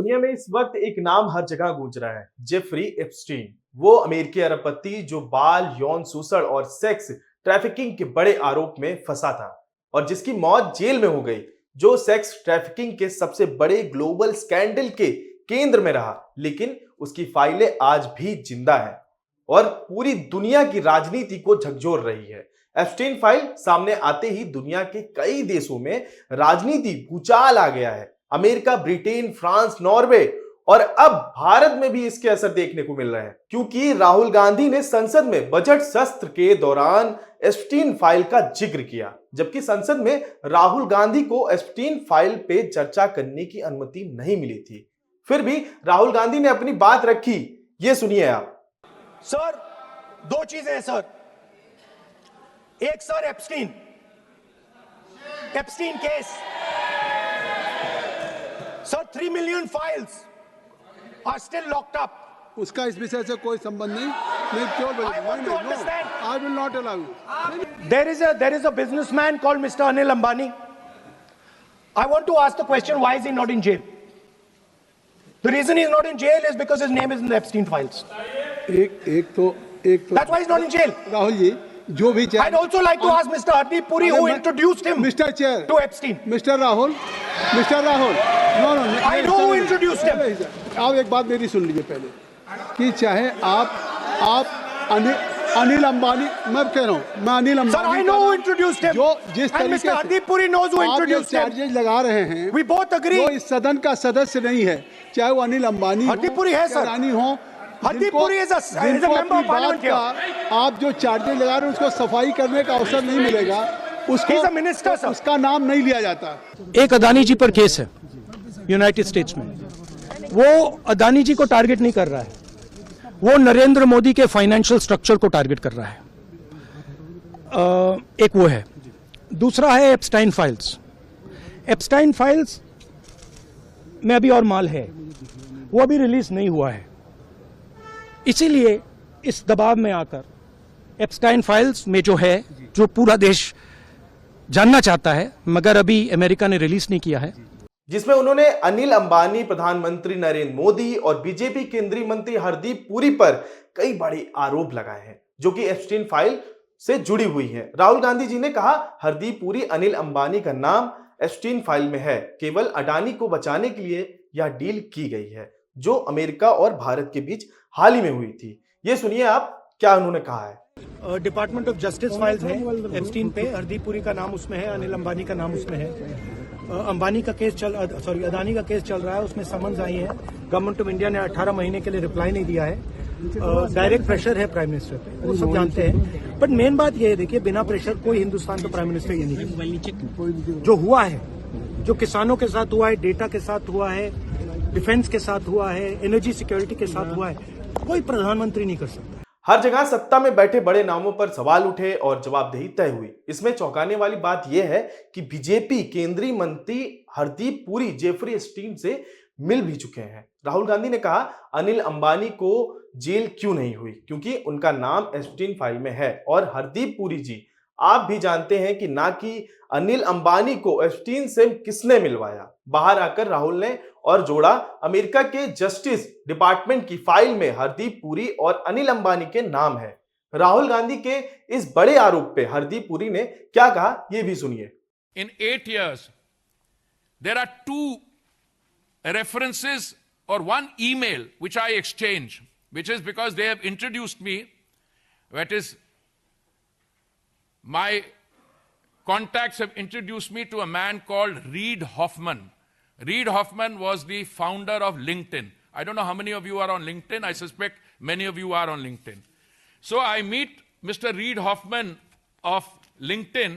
दुनिया में इस वक्त एक नाम हर जगह गूंज रहा है, जेफरी एप्स्टीन। वो अमेरिकी अरबपति जो बाल यौन शोषण और सेक्स ट्रैफिकिंग के बड़े आरोप में फंसा था और जिसकी मौत जेल में हो गई, जो सेक्स ट्रैफिकिंग के सबसे बड़े ग्लोबल स्कैंडल के केंद्र में रहा, लेकिन उसकी फाइलें आज भी जिंदा है और पूरी दुनिया की राजनीति को झकझोर रही है। एप्स्टीन फाइल सामने आते ही दुनिया के कई देशों में राजनीति भूचाल आ गया है। अमेरिका, ब्रिटेन, फ्रांस, नॉर्वे और अब भारत में भी इसके असर देखने को मिल रहे हैं, क्योंकि राहुल गांधी ने संसद में बजट सत्र के दौरान एप्स्टीन फाइल का जिक्र किया, जबकि संसद में राहुल गांधी को एप्स्टीन फाइल पे चर्चा करने की अनुमति नहीं मिली थी। फिर भी राहुल गांधी ने अपनी बात रखी। ये सुनिए आप। सर, दो चीजें हैं सर। एक sir Epstein case sir, 3 million files are still locked up. उसका इस विषय से कोई संबंध नहीं। I want to understand. I will not allow you. There is a businessman called Mr. Anil Ambani. I want to ask the question, why is he not in jail? The reason he's not in jail is because his name is in the Epstein files. एक तो That's why he's not in jail. Rahul ji, जो भी I'd also like to ask Mr. Hardeep Puri, who introduced him Mr. Chair to Epstein. Mr. Rahul, no, I know who introduced him. आप एक बात मेरी सुन लीजिए पहले, कि चाहे आप अनिल अंबानी, मैं कह रहा हूँ, मैं Anil Ambani, Sir, I know who introduced him. जो जिस and तरीके Mr. Hardeep Puri knows who introduced him. Charges लगा रहे हैं, We both agree. वो इस सदन का सदस्य नहीं है, चाहे वो अनिल अंबानी Hardeep Puri है सर, रानी हो। Hardeep Puri is a member of parliament here. आप जो चार्जेज लगा रहे हैं उसको सफाई करने का अवसर नहीं मिलेगा, He's a minister, sir. उसका नाम नहीं लिया जाता। एक अदानी जी पर केस है यूनाइटेड स्टेट्स में। वो अदानी जी को टारगेट नहीं कर रहा है, वो नरेंद्र मोदी के फाइनेंशियल स्ट्रक्चर को टारगेट कर रहा है। एक वो है, दूसरा है एप्स्टाइन फाइल्स। एप्स्टाइन फाइल्स में अभी और माल है, वो अभी रिलीज नहीं हुआ है, इसीलिए इस दबाव में आकर एप्स्टाइन फाइल्स में जो पूरा देश जानना चाहता है, मगर अभी अमेरिका ने रिलीज नहीं किया है, जिसमें उन्होंने अनिल अंबानी, प्रधानमंत्री नरेंद्र मोदी और बीजेपी केंद्रीय मंत्री हरदीप पुरी पर कई बड़े आरोप लगाए हैं, जो कि एप्स्टीन फाइल से जुड़ी हुई है। राहुल गांधी जी ने कहा, हरदीप पुरी, अनिल अंबानी का नाम एप्स्टीन फाइल में है, केवल अडानी को बचाने के लिए यह डील की गई है, जो अमेरिका और भारत के बीच हाल ही में हुई थी। ये सुनिए आप क्या उन्होंने कहा है। डिपार्टमेंट ऑफ जस्टिस फाइल्स है एप्स्टीन पे, हरदीप पुरी का नाम उसमें है, अनिल अंबानी का नाम उसमें है। अदानी का केस चल रहा है, उसमें समन्स आई है। गवर्नमेंट ऑफ इंडिया ने 18 महीने के लिए रिप्लाई नहीं दिया है। डायरेक्ट प्रेशर है प्राइम मिनिस्टर पे, वो सब जानते हैं। बट मेन बात ये है, देखिए, बिना प्रेशर कोई हिंदुस्तान का प्राइम मिनिस्टर ये नहीं। जो हुआ है, जो किसानों के साथ हुआ है, डेटा के साथ हुआ है, डिफेंस के साथ हुआ है, एनर्जी सिक्योरिटी के साथ हुआ है, कोई प्रधानमंत्री नहीं कर सकता। हर जगह सत्ता में बैठे बड़े नामों पर सवाल उठे और जवाबदेही तय हुई। इसमें चौंकाने वाली बात यह है कि बीजेपी केंद्रीय मंत्री हरदीप पुरी जेफरी एप्स्टीन से मिल भी चुके हैं। राहुल गांधी ने कहा, अनिल अंबानी को जेल क्यों नहीं हुई, क्योंकि उनका नाम एप्स्टीन फाइल में है। और हरदीप पुरी जी, आप भी जानते हैं कि ना कि अनिल अंबानी को एप्स्टीन से किसने मिलवाया। बाहर आकर राहुल ने और जोड़ा, अमेरिका के जस्टिस डिपार्टमेंट की फाइल में हरदीप पुरी और अनिल अंबानी के नाम है। राहुल गांधी के इस बड़े आरोप पे हरदीप पुरी ने क्या कहा, ये भी सुनिए। In 8 years, there are 2 references or 1 email which I exchange, which is because they have introduced me, that is, my contacts have introduced me to a man called Reid Hoffman. Reid Hoffman was the founder of LinkedIn. I don't know how many of you are on LinkedIn. I suspect many of you are on LinkedIn. So I meet Mr. Reid Hoffman of LinkedIn,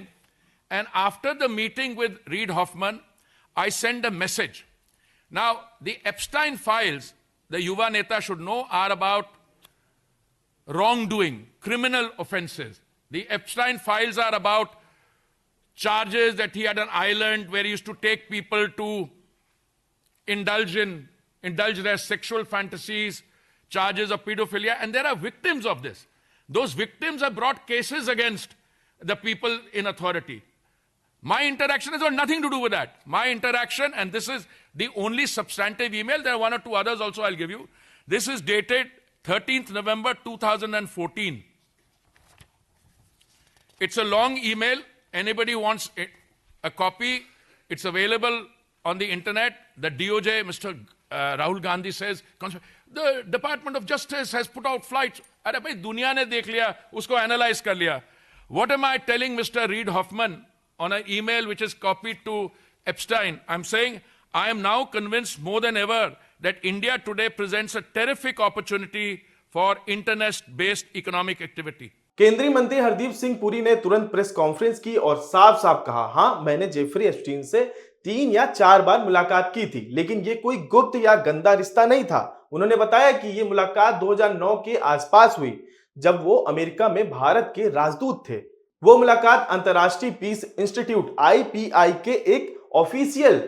and after the meeting with Reid Hoffman, I send a message. Now, the Epstein files, the Yuva Neta should know, are about wrongdoing, criminal offenses. The Epstein files are about charges that he had an island where he used to take people to indulge their sexual fantasies, charges of pedophilia, and there are victims of this. Those victims have brought cases against the people in authority. My interaction has got nothing to do with that. My interaction, and this is the only substantive email, there are one or two others also I'll give you. This is dated 13th November 2014. It's a long email. Anybody wants a copy, it's available on the internet. The DOJ, Mr. Rahul Gandhi says, the Department of Justice has put out flights. अरे भाई दुनिया ने देख लिया, उसको analyze कर लिया. What am I telling Mr. Reid Hoffman on an email which is copied to Epstein? I'm saying, I am now convinced more than ever that India today presents a terrific opportunity for internet-based economic activity. केंद्रीय मंत्री हरदीप सिंह पुरी ने तुरंत press conference की और साफ साफ कहा, हाँ मैंने जेफरी एप्स्टीन से 3 या 4 बार मुलाकात की थी, लेकिन ये कोई गुप्त या गंदा रिश्ता नहीं था। उन्होंने बताया कि ये मुलाकात 2009 के आसपास हुई, जब वो अमेरिका में भारत के राजदूत थे। वो मुलाकात अंतर्राष्ट्रीय पीस इंस्टीट्यूट IPI के एक ऑफिशियल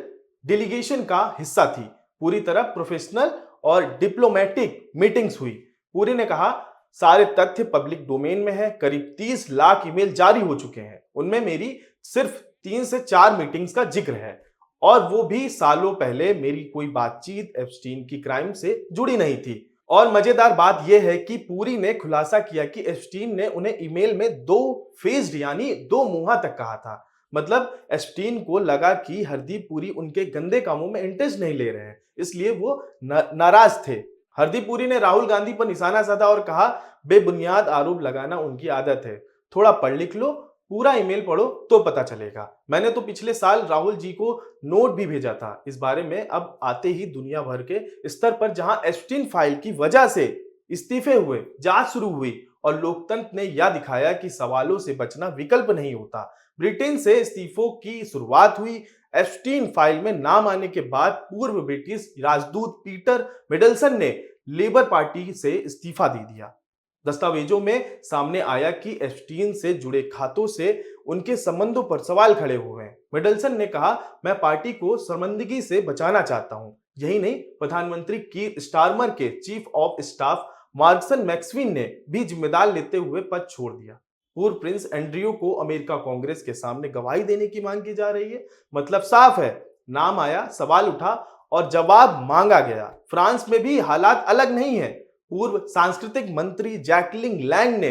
डेलीगेशन का हिस्सा थी। पूरी तरह प्रोफेशनल और डिप्लोमेटिक मीटिंग्स हुई। पुरी ने कहा, सारे तथ्य पब्लिक डोमेन में है। करीब 30 लाख ईमेल जारी हो चुके हैं। उनमें मेरी सिर्फ 3 से 4 मीटिंग्स का जिक्र है, और वो भी सालों पहले मेरी कोई बातचीत एप्स्टीन की क्राइम से जुड़ी नहीं थी। और मजेदार बात यह है कि पुरी ने खुलासा किया कि एप्स्टीन ने उन्हें ईमेल में 2 फेज्ड यानी 2 मुहा तक कहा था। मतलब एप्स्टीन को लगा कि हरदीप पुरी उनके गंदे कामों में इंटरेस्ट नहीं ले रहे हैं, इसलिए वो नाराज थे। हरदीप पुरी ने राहुल गांधी पर निशाना साधा और कहा, बेबुनियाद आरोप लगाना उनकी आदत है, थोड़ा पढ़ लिख लो, पूरा ईमेल पढ़ो तो पता चलेगा। मैंने तो पिछले साल राहुल जी को नोट भी भेजा था इस बारे में। अब आते ही दुनिया भर के स्तर पर जहां एप्स्टीन फाइल की वजह से इस्तीफे हुए, जांच शुरू हुई और लोकतंत्र ने यह दिखाया कि सवालों से बचना विकल्प नहीं होता। ब्रिटेन से इस्तीफों की शुरुआत हुई। एप्स्टीन फाइल में नाम आने के बाद पूर्व ब्रिटिश राजदूत पीटर मिडलसन ने लेबर पार्टी से इस्तीफा दे दिया। दस्तावेजों में सामने आया कि एप्स्टीन से जुड़े खातों से उनके संबंधों पर सवाल खड़े हुए हैं। मिडलसन ने कहा, मैं पार्टी को शर्मिंदगी से बचाना चाहता हूं। यही नहीं, प्रधानमंत्री कीर स्टारमर के चीफ ऑफ स्टाफ मार्गसन मैक्सवीन ने भी जिम्मेदार लेते हुए पद छोड़ दिया। पूर्व प्रिंस एंड्रियो को अमेरिका कांग्रेस के सामने गवाही देने की मांग की जा रही है। मतलब साफ है, नाम आया, सवाल उठा और जवाब मांगा गया। फ्रांस में भी हालात अलग नहीं है। पूर्व सांस्कृतिक मंत्री जैकलिन लैंग ने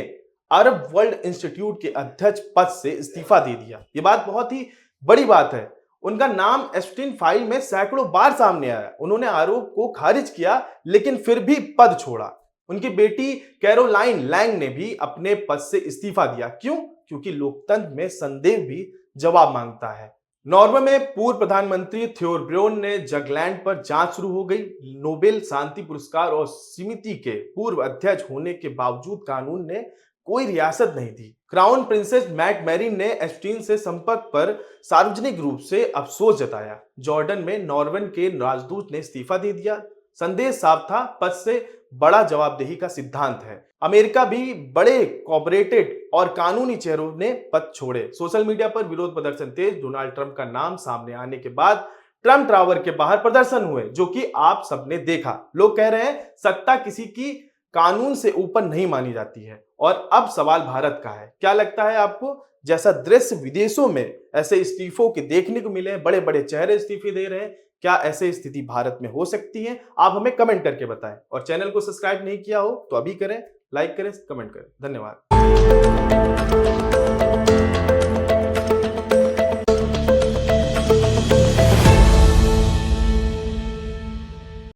अरब वर्ल्ड इंस्टीट्यूट के अध्यक्ष पद से इस्तीफा दे दिया। ये बात बहुत ही बड़ी बात है। उनका नाम एप्स्टीन फाइल में सैकड़ों बार सामने आया। उन्होंने आरोप को खारिज किया, लेकिन फिर भी पद छोड़ा। उनकी बेटी कैरोलाइन लैंग ने भी अपने पद से इस्तीफा दिया। क्यों? क्योंकि लोकतंत्र में संदेह भी जवाब मांगता है। नॉर्वे में पूर्व प्रधानमंत्री थ्योरब्jørn ने जगलैंड पर जांच शुरू हो गई। नोबेल शांति पुरस्कार और समिति के पूर्व अध्यक्ष होने के बावजूद कानून ने कोई रियासत नहीं दी। क्राउन प्रिंसेस मैट मैरिन ने एप्स्टीन से संपर्क पर सार्वजनिक रूप से अफसोस जताया। जॉर्डन में नॉर्वे के राजदूत ने इस्तीफा दे दिया। संदेश साफ था, पद से बड़ा जवाबदेही का सिद्धांत है। अमेरिका भी बड़े कॉर्पोरेटेड और कानूनी चेहरों ने पद छोड़े। सोशल मीडिया पर विरोध प्रदर्शन तेज। डोनाल्ड ट्रंप का नाम सामने आने के बाद ट्रंप टावर के बाहर प्रदर्शन हुए, जो कि आप सबने देखा। लोग कह रहे हैं सत्ता किसी की कानून से ऊपर नहीं मानी जाती है। और अब सवाल भारत का है। क्या लगता है आपको? जैसा दृश्य विदेशों में ऐसे इस्तीफों के देखने को मिले, बड़े बड़े चेहरे इस्तीफे दे रहे हैं, क्या ऐसे स्थिति भारत में हो सकती है? आप हमें कमेंट करके बताएं। और चैनल को सब्सक्राइब नहीं किया हो तो अभी करें, लाइक करें, कमेंट करें। धन्यवाद।